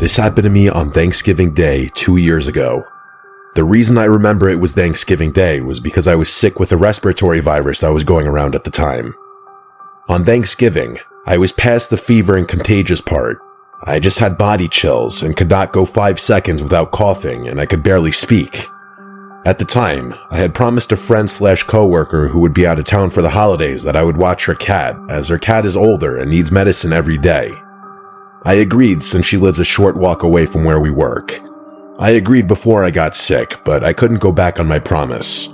This happened to me on Thanksgiving Day 2 years ago. The reason I remember it was Thanksgiving Day was because I was sick with a respiratory virus that was going around at the time. On Thanksgiving, I was past the fever and contagious part. I just had body chills and could not go 5 seconds without coughing, and I could barely speak. At the time, I had promised a friend/coworker who would be out of town for the holidays that I would watch her cat, as her cat is older and needs medicine every day. I agreed since she lives a short walk away from where we work. I agreed before I got sick, but I couldn't go back on my promise.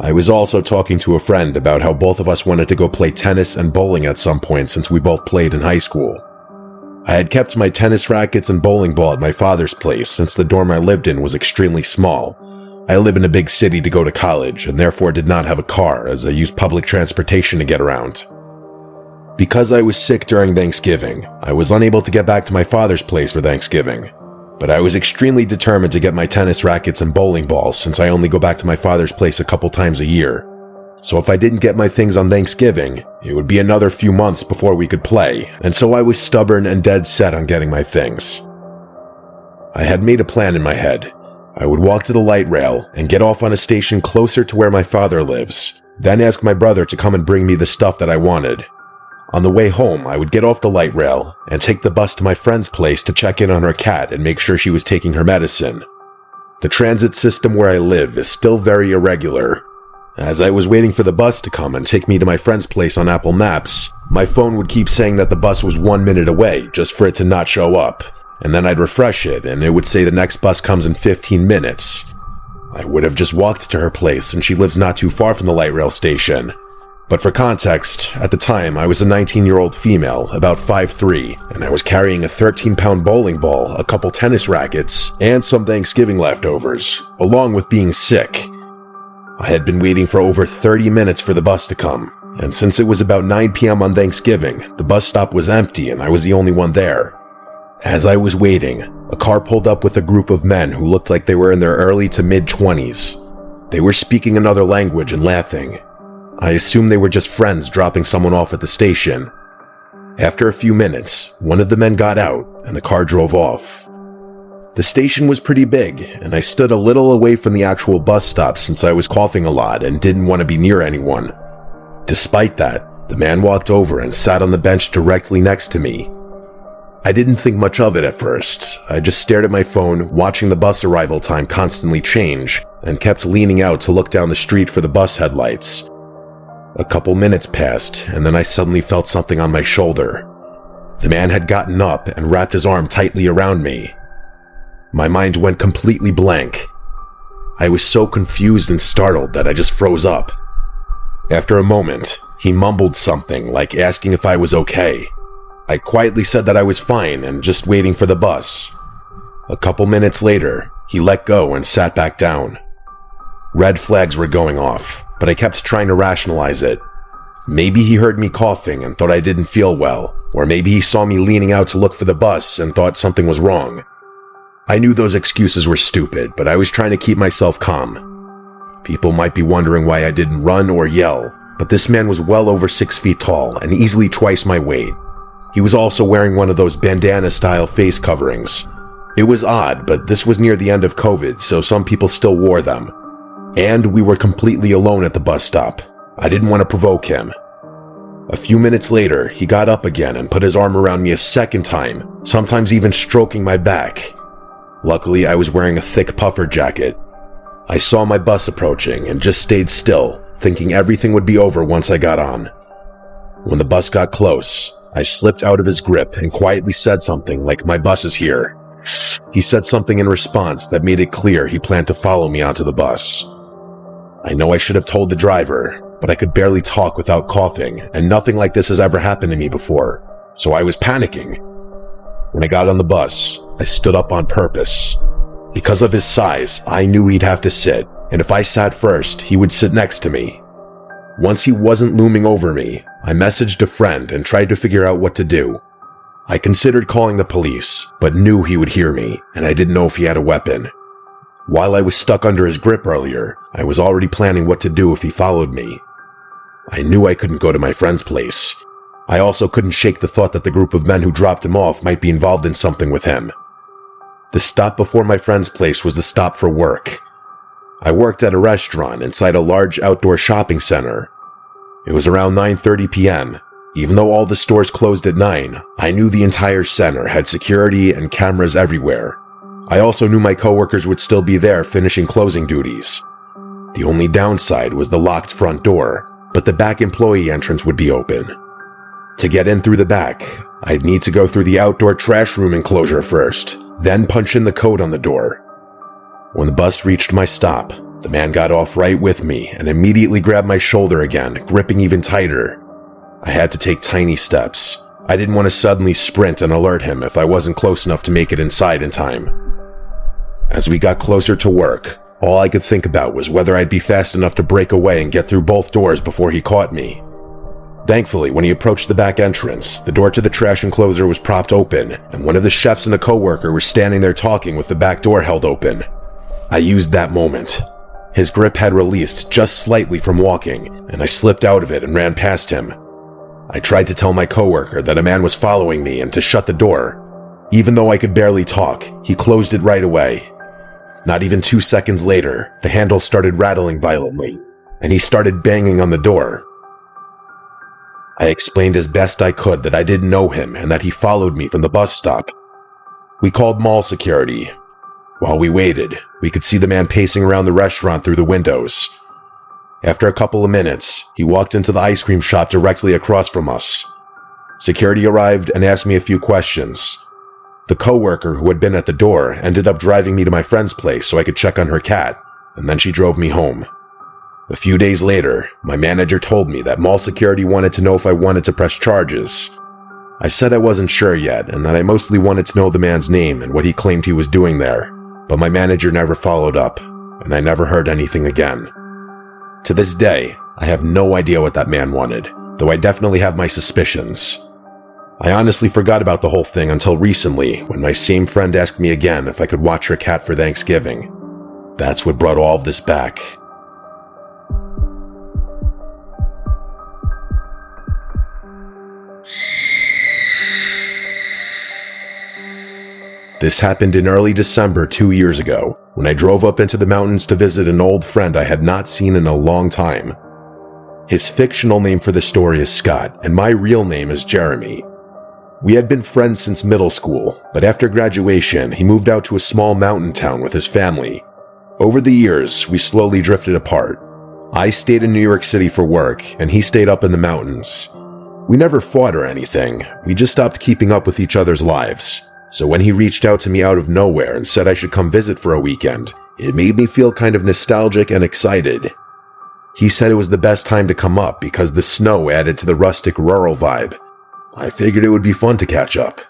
I was also talking to a friend about how both of us wanted to go play tennis and bowling at some point since we both played in high school. I had kept my tennis rackets and bowling ball at my father's place since the dorm I lived in was extremely small. I live in a big city to go to college and therefore did not have a car as I used public transportation to get around. Because I was sick during Thanksgiving, I was unable to get back to my father's place for Thanksgiving. But I was extremely determined to get my tennis rackets and bowling balls since I only go back to my father's place a couple times a year. So if I didn't get my things on Thanksgiving, it would be another few months before we could play, and so I was stubborn and dead set on getting my things. I had made a plan in my head. I would walk to the light rail and get off on a station closer to where my father lives, then ask my brother to come and bring me the stuff that I wanted. On the way home, I would get off the light rail and take the bus to my friend's place to check in on her cat and make sure she was taking her medicine. The transit system where I live is still very irregular. As I was waiting for the bus to come and take me to my friend's place on Apple Maps, my phone would keep saying that the bus was 1 minute away just for it to not show up, and then I'd refresh it and it would say the next bus comes in 15 minutes. I would have just walked to her place and she lives not too far from the light rail station. But for context, at the time I was a 19-year-old female, about 5'3", and I was carrying a 13-pound bowling ball, a couple tennis rackets, and some Thanksgiving leftovers, along with being sick. I had been waiting for over 30 minutes for the bus to come, and since it was about 9 p.m. on Thanksgiving, the bus stop was empty and I was the only one there. As I was waiting, a car pulled up with a group of men who looked like they were in their early to mid-20s. They were speaking another language and laughing. I assumed they were just friends dropping someone off at the station. After a few minutes, one of the men got out and the car drove off. The station was pretty big, and I stood a little away from the actual bus stop since I was coughing a lot and didn't want to be near anyone. Despite that, the man walked over and sat on the bench directly next to me. I didn't think much of it at first. I just stared at my phone, watching the bus arrival time constantly change, and kept leaning out to look down the street for the bus headlights. A couple minutes passed, and then I suddenly felt something on my shoulder. The man had gotten up and wrapped his arm tightly around me. My mind went completely blank. I was so confused and startled that I just froze up. After a moment, he mumbled something, like asking if I was okay. I quietly said that I was fine and just waiting for the bus. A couple minutes later, he let go and sat back down. Red flags were going off, but I kept trying to rationalize it. Maybe he heard me coughing and thought I didn't feel well, or maybe he saw me leaning out to look for the bus and thought something was wrong. I knew those excuses were stupid, but I was trying to keep myself calm. People might be wondering why I didn't run or yell, but this man was well over 6 feet tall and easily twice my weight. He was also wearing one of those bandana-style face coverings. It was odd, but this was near the end of COVID, so some people still wore them. And we were completely alone at the bus stop. I didn't want to provoke him. A few minutes later, he got up again and put his arm around me a second time, sometimes even stroking my back. Luckily, I was wearing a thick puffer jacket. I saw my bus approaching and just stayed still, thinking everything would be over once I got on. When the bus got close, I slipped out of his grip and quietly said something like, "My bus is here." He said something in response that made it clear he planned to follow me onto the bus. I know I should have told the driver, but I could barely talk without coughing, and nothing like this has ever happened to me before, so I was panicking. When I got on the bus, I stood up on purpose. Because of his size, I knew he'd have to sit, and if I sat first, he would sit next to me. Once he wasn't looming over me, I messaged a friend and tried to figure out what to do. I considered calling the police, but knew he would hear me, and I didn't know if he had a weapon. While I was stuck under his grip earlier, I was already planning what to do if he followed me. I knew I couldn't go to my friend's place. I also couldn't shake the thought that the group of men who dropped him off might be involved in something with him. The stop before my friend's place was the stop for work. I worked at a restaurant inside a large outdoor shopping center. It was around 9:30 p.m. Even though all the stores closed at 9, I knew the entire center had security and cameras everywhere. I also knew my coworkers would still be there finishing closing duties. The only downside was the locked front door, but the back employee entrance would be open. To get in through the back, I'd need to go through the outdoor trash room enclosure first, then punch in the code on the door. When the bus reached my stop, the man got off right with me and immediately grabbed my shoulder again, gripping even tighter. I had to take tiny steps. I didn't want to suddenly sprint and alert him if I wasn't close enough to make it inside in time. As we got closer to work, all I could think about was whether I'd be fast enough to break away and get through both doors before he caught me. Thankfully, when he approached the back entrance, the door to the trash enclosure was propped open, and one of the chefs and a coworker were standing there talking with the back door held open. I used that moment. His grip had released just slightly from walking, and I slipped out of it and ran past him. I tried to tell my coworker that a man was following me and to shut the door. Even though I could barely talk, he closed it right away. Not even 2 seconds later, the handle started rattling violently, and he started banging on the door. I explained as best I could that I didn't know him and that he followed me from the bus stop. We called mall security. While we waited, we could see the man pacing around the restaurant through the windows. After a couple of minutes, he walked into the ice cream shop directly across from us. Security arrived and asked me a few questions. The coworker who had been at the door ended up driving me to my friend's place so I could check on her cat, and then she drove me home. A few days later, my manager told me that mall security wanted to know if I wanted to press charges. I said I wasn't sure yet and that I mostly wanted to know the man's name and what he claimed he was doing there, but my manager never followed up, and I never heard anything again. To this day, I have no idea what that man wanted, though I definitely have my suspicions. I honestly forgot about the whole thing until recently, when my same friend asked me again if I could watch her cat for Thanksgiving. That's what brought all of this back. This happened in early December 2 years ago, when I drove up into the mountains to visit an old friend I had not seen in a long time. His fictional name for the story is Scott, and my real name is Jeremy. We had been friends since middle school, but after graduation, he moved out to a small mountain town with his family. Over the years, we slowly drifted apart. I stayed in New York City for work, and he stayed up in the mountains. We never fought or anything, we just stopped keeping up with each other's lives. So when he reached out to me out of nowhere and said I should come visit for a weekend, it made me feel kind of nostalgic and excited. He said it was the best time to come up because the snow added to the rustic rural vibe. I figured it would be fun to catch up.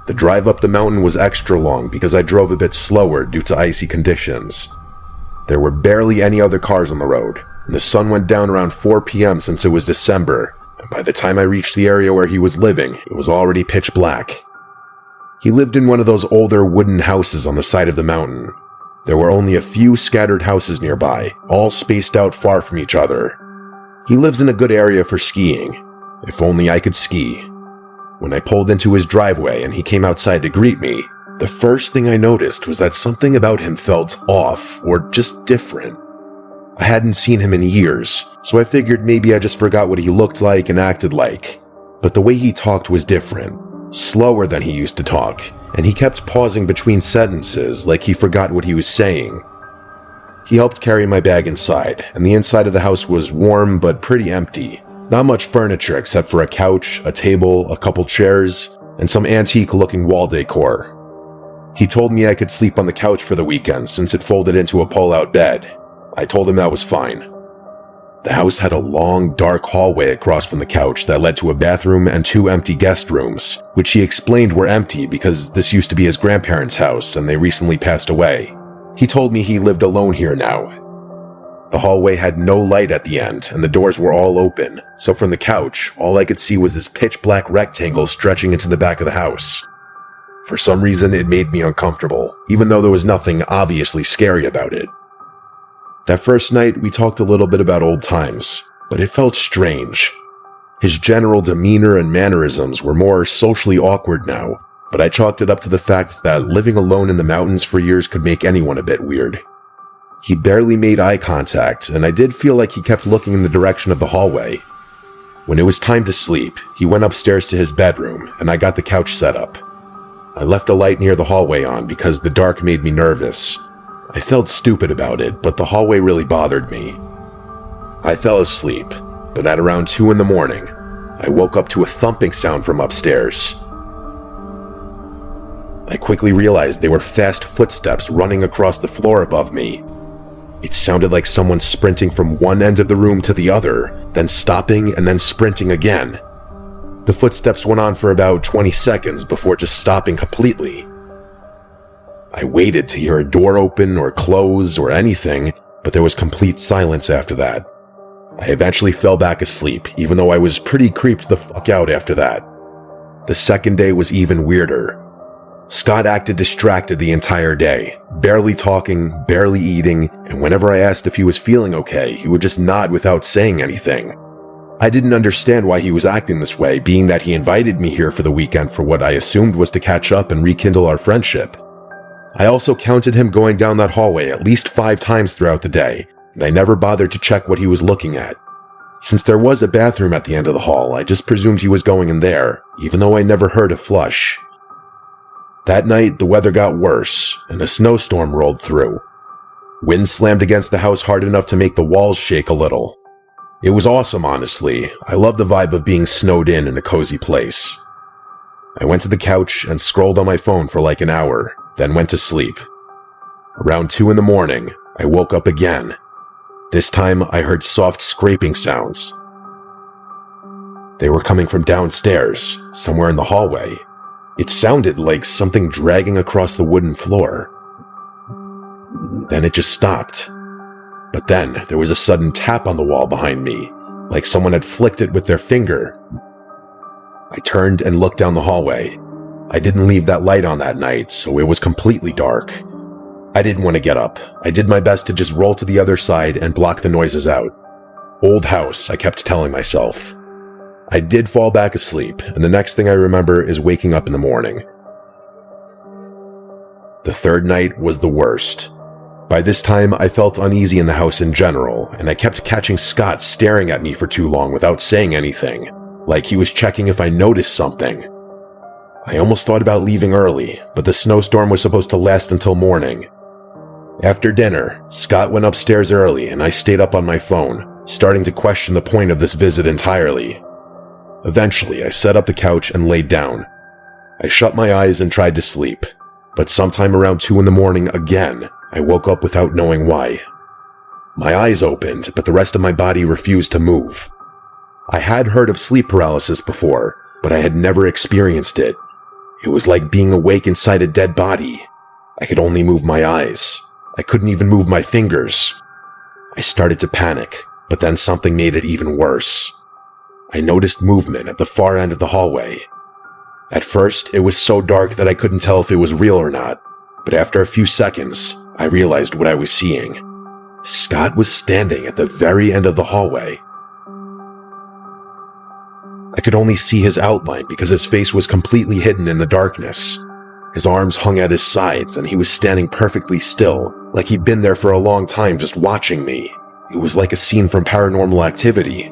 The drive up the mountain was extra long because I drove a bit slower due to icy conditions. There were barely any other cars on the road, and the sun went down around 4 p.m. since it was December, and by the time I reached the area where he was living, it was already pitch black. He lived in one of those older wooden houses on the side of the mountain. There were only a few scattered houses nearby, all spaced out far from each other. He lives in a good area for skiing. If only I could ski. When I pulled into his driveway and he came outside to greet me, the first thing I noticed was that something about him felt off or just different. I hadn't seen him in years, so I figured maybe I just forgot what he looked like and acted like. But the way he talked was different. Slower than he used to talk, and he kept pausing between sentences like he forgot what he was saying. He helped carry my bag inside, and the inside of the house was warm but pretty empty. Not much furniture except for a couch, a table, a couple chairs, and some antique-looking wall decor. He told me I could sleep on the couch for the weekend since it folded into a pull-out bed. I told him that was fine. The house had a long, dark hallway across from the couch that led to a bathroom and 2 empty guest rooms, which he explained were empty because this used to be his grandparents' house and they recently passed away. He told me he lived alone here now. The hallway had no light at the end and the doors were all open, so from the couch, all I could see was this pitch-black rectangle stretching into the back of the house. For some reason, it made me uncomfortable, even though there was nothing obviously scary about it. That first night, we talked a little bit about old times, but it felt strange. His general demeanor and mannerisms were more socially awkward now, but I chalked it up to the fact that living alone in the mountains for years could make anyone a bit weird. He barely made eye contact, and I did feel like he kept looking in the direction of the hallway. When it was time to sleep, he went upstairs to his bedroom, and I got the couch set up. I left a light near the hallway on because the dark made me nervous. I felt stupid about it, but the hallway really bothered me. I fell asleep, but at around 2 in the morning, I woke up to a thumping sound from upstairs. I quickly realized they were fast footsteps running across the floor above me. It sounded like someone sprinting from one end of the room to the other, then stopping and then sprinting again. The footsteps went on for about 20 seconds before just stopping completely. I waited to hear a door open or close or anything, but there was complete silence after that. I eventually fell back asleep, even though I was pretty creeped the fuck out after that. The second day was even weirder. Scott acted distracted the entire day, barely talking, barely eating, and whenever I asked if he was feeling okay, he would just nod without saying anything. I didn't understand why he was acting this way, being that he invited me here for the weekend for what I assumed was to catch up and rekindle our friendship. I also counted him going down that hallway at least 5 times throughout the day, and I never bothered to check what he was looking at. Since there was a bathroom at the end of the hall, I just presumed he was going in there, even though I never heard a flush. That night, the weather got worse, and a snowstorm rolled through. Wind slammed against the house hard enough to make the walls shake a little. It was awesome, honestly. I loved the vibe of being snowed in a cozy place. I went to the couch and scrolled on my phone for like an hour, then went to sleep. Around 2 in the morning, I woke up again. This time, I heard soft scraping sounds. They were coming from downstairs, somewhere in the hallway. It sounded like something dragging across the wooden floor. Then it just stopped. But then there was a sudden tap on the wall behind me, like someone had flicked it with their finger. I turned and looked down the hallway. I didn't leave that light on that night, so it was completely dark. I didn't want to get up. I did my best to just roll to the other side and block the noises out. Old house, I kept telling myself. I did fall back asleep, and the next thing I remember is waking up in the morning. The third night was the worst. By this time, I felt uneasy in the house in general, and I kept catching Scott staring at me for too long without saying anything, like he was checking if I noticed something. I almost thought about leaving early, but the snowstorm was supposed to last until morning. After dinner, Scott went upstairs early and I stayed up on my phone, starting to question the point of this visit entirely. Eventually, I set up the couch and laid down. I shut my eyes and tried to sleep, but sometime around 2 in the morning again, I woke up without knowing why. My eyes opened, but the rest of my body refused to move. I had heard of sleep paralysis before, but I had never experienced it. It was like being awake inside a dead body. I could only move my eyes. I couldn't even move my fingers. I started to panic, but then something made it even worse. I noticed movement at the far end of the hallway. At first, it was so dark that I couldn't tell if it was real or not, but after a few seconds, I realized what I was seeing. Scott was standing at the very end of the hallway. I could only see his outline because his face was completely hidden in the darkness. His arms hung at his sides and he was standing perfectly still, like he'd been there for a long time just watching me. It was like a scene from Paranormal Activity.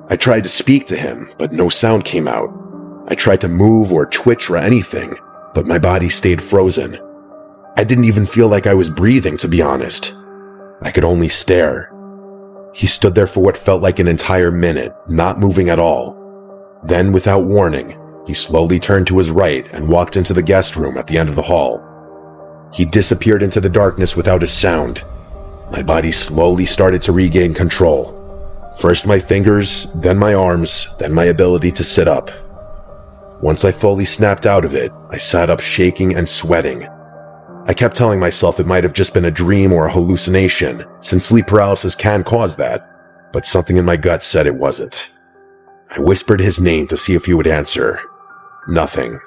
I tried to speak to him, but no sound came out. I tried to move or twitch or anything, but my body stayed frozen. I didn't even feel like I was breathing, to be honest. I could only stare. He stood there for what felt like an entire minute, not moving at all. Then, without warning, he slowly turned to his right and walked into the guest room at the end of the hall. He disappeared into the darkness without a sound. My body slowly started to regain control. First my fingers, then my arms, then my ability to sit up. Once I fully snapped out of it, I sat up shaking and sweating. I kept telling myself it might have just been a dream or a hallucination, since sleep paralysis can cause that, but something in my gut said it wasn't. I whispered his name to see if he would answer. Nothing.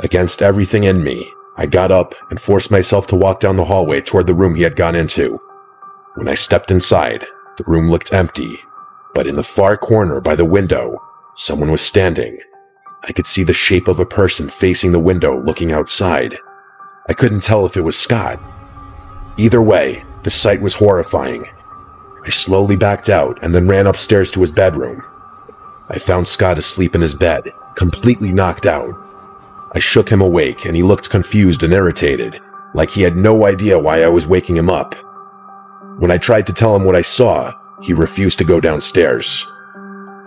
Against everything in me, I got up and forced myself to walk down the hallway toward the room he had gone into. When I stepped inside, the room looked empty, but in the far corner by the window, someone was standing. I could see the shape of a person facing the window looking outside. I couldn't tell if it was Scott. Either way, the sight was horrifying. I slowly backed out and then ran upstairs to his bedroom. I found Scott asleep in his bed, completely knocked out. I shook him awake and he looked confused and irritated, like he had no idea why I was waking him up. When I tried to tell him what I saw, he refused to go downstairs.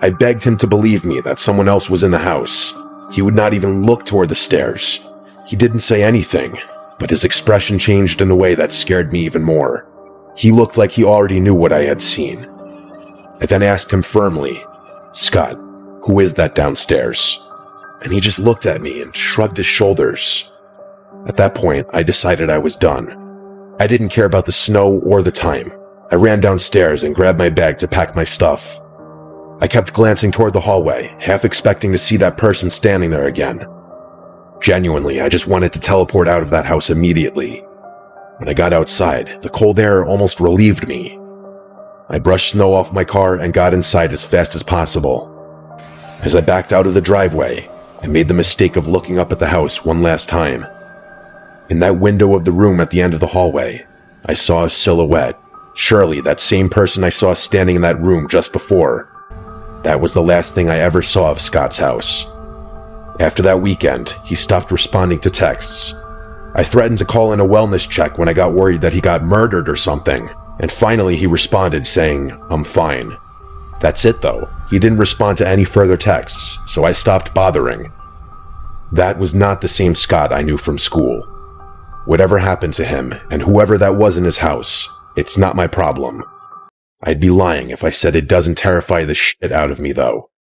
I begged him to believe me that someone else was in the house. He would not even look toward the stairs. He didn't say anything, but his expression changed in a way that scared me even more. He looked like he already knew what I had seen. I then asked him firmly, "Scott, who is that downstairs?" And he just looked at me and shrugged his shoulders. At that point, I decided I was done. I didn't care about the snow or the time. I ran downstairs and grabbed my bag to pack my stuff. I kept glancing toward the hallway, half expecting to see that person standing there again. Genuinely, I just wanted to teleport out of that house immediately. When I got outside, the cold air almost relieved me. I brushed snow off my car and got inside as fast as possible. As I backed out of the driveway, I made the mistake of looking up at the house one last time. In that window of the room at the end of the hallway, I saw a silhouette. Surely that same person I saw standing in that room just before. That was the last thing I ever saw of Scott's house. After that weekend, he stopped responding to texts. I threatened to call in a wellness check when I got worried that he got murdered or something, and finally he responded saying, "I'm fine." That's it though. He didn't respond to any further texts, so I stopped bothering. That was not the same Scott I knew from school. Whatever happened to him, and whoever that was in his house, it's not my problem. I'd be lying if I said it doesn't terrify the shit out of me though.